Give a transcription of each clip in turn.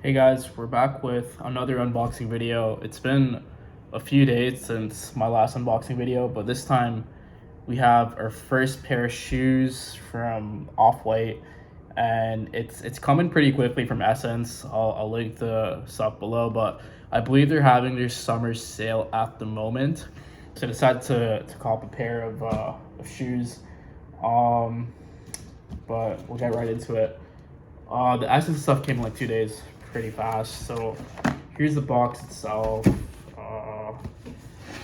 Hey guys, we're back with another unboxing video. It's been a few days since my last unboxing video, but this time we have our first pair of shoes from Off-White, and it's coming pretty quickly from Essence. I'll link the stuff below, but I believe they're having their summer sale at the moment. So I decided to cop a pair of shoes. Um, but we'll get right into it. The Essence stuff came in like 2 days, pretty fast. So here's the box itself.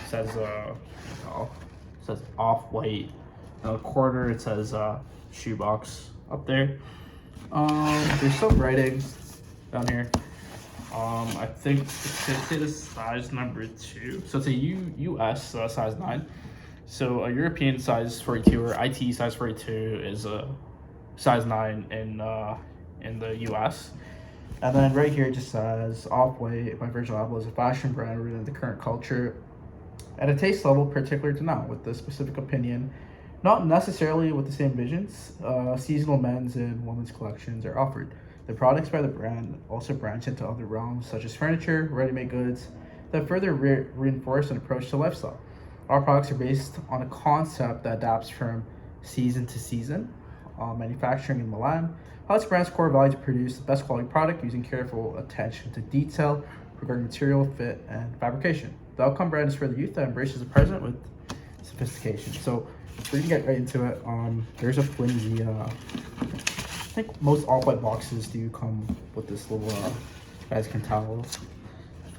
Says says Off-White. On the corner it says shoebox up there. There's some writing down here. I think it is size number 2. So it's a US size 9. So a European size 42 or IT size 42 is a size 9 in the US. And then right here it just says Off-White by Virgil Abloh is a fashion brand rooted in the current culture at a taste level particular to now, with the specific opinion, not necessarily with the same visions. Seasonal men's and women's collections are offered. The products by the brand also branch into other realms such as furniture, ready-made goods that further reinforce an approach to lifestyle. Our products are based on a concept that adapts from season to season. Manufacturing in Milan highlights the brand's core value to produce the best quality product using careful attention to detail regarding material, fit, and fabrication. The Outcome brand is for the youth that embraces the present with sophistication. So we can get right into it. There's a flimsy, I think most Off-White boxes do come with this little, you guys can tell, it's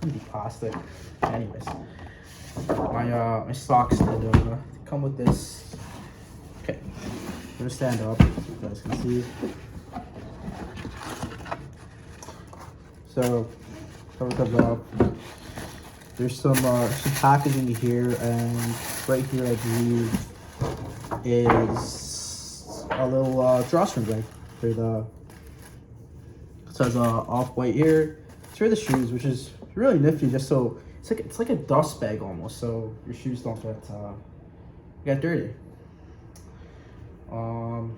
flimsy plastic. Anyways, my socks did come with this. Okay, I'm gonna stand up so you guys can see. So cover comes off. There's some packaging here, and right here I believe is a little drawstring bag for the. It says Off-White here. It's for the shoes, which is really nifty. Just so it's like a dust bag almost, so your shoes don't get dirty.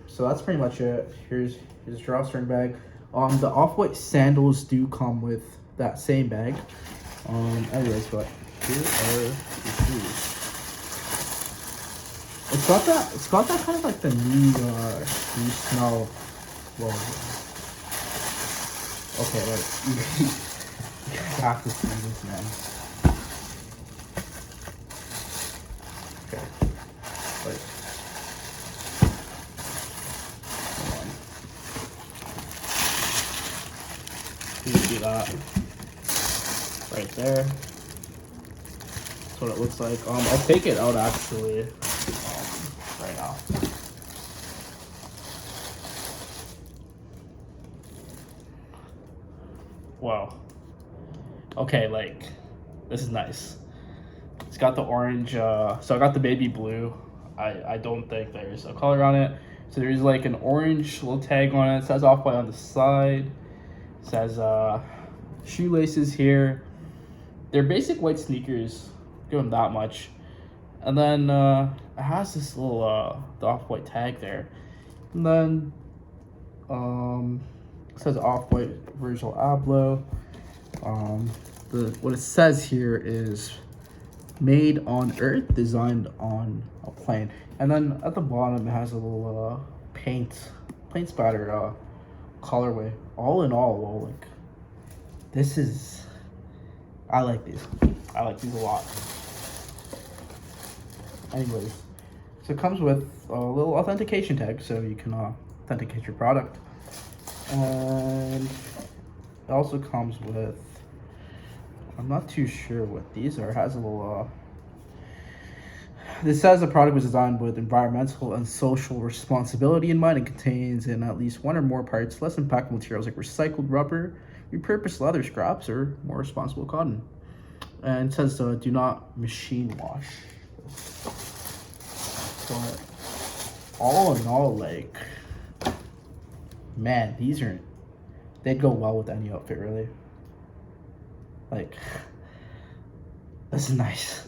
So that's pretty much it. Here's a drawstring bag. The Off-White sandals do come with that same bag. Anyways, but here are the shoes. It's got that kind of like the new smell. Well, okay, like you have to see this, man. Okay, like. You see that right there. That's what it looks like. I'll take it out actually right now. Wow. Okay, like this is nice. It's got the orange. So I got the baby blue. I don't think there's a color on it. So there's like an orange little tag on it. It says Off-White on the side. It says shoelaces here. They're basic white sneakers, give them that much. And then it has this little the Off-White tag there. And then it says Off-White Virgil Abloh. What it says here is made on earth, designed on a plane. And then at the bottom it has a little paint spatter colorway. All in all, well, like this is, I like these a lot. Anyways, so it comes with a little authentication tag so you can authenticate your product, and it also comes with, I'm not too sure what these are. It has a little this says the product was designed with environmental and social responsibility in mind and contains in at least one or more parts less impactful materials like recycled rubber, repurposed leather scraps, or more responsible cotton. And it says do not machine wash. But all in all, like, man, they'd go well with any outfit, really. Like, this is nice.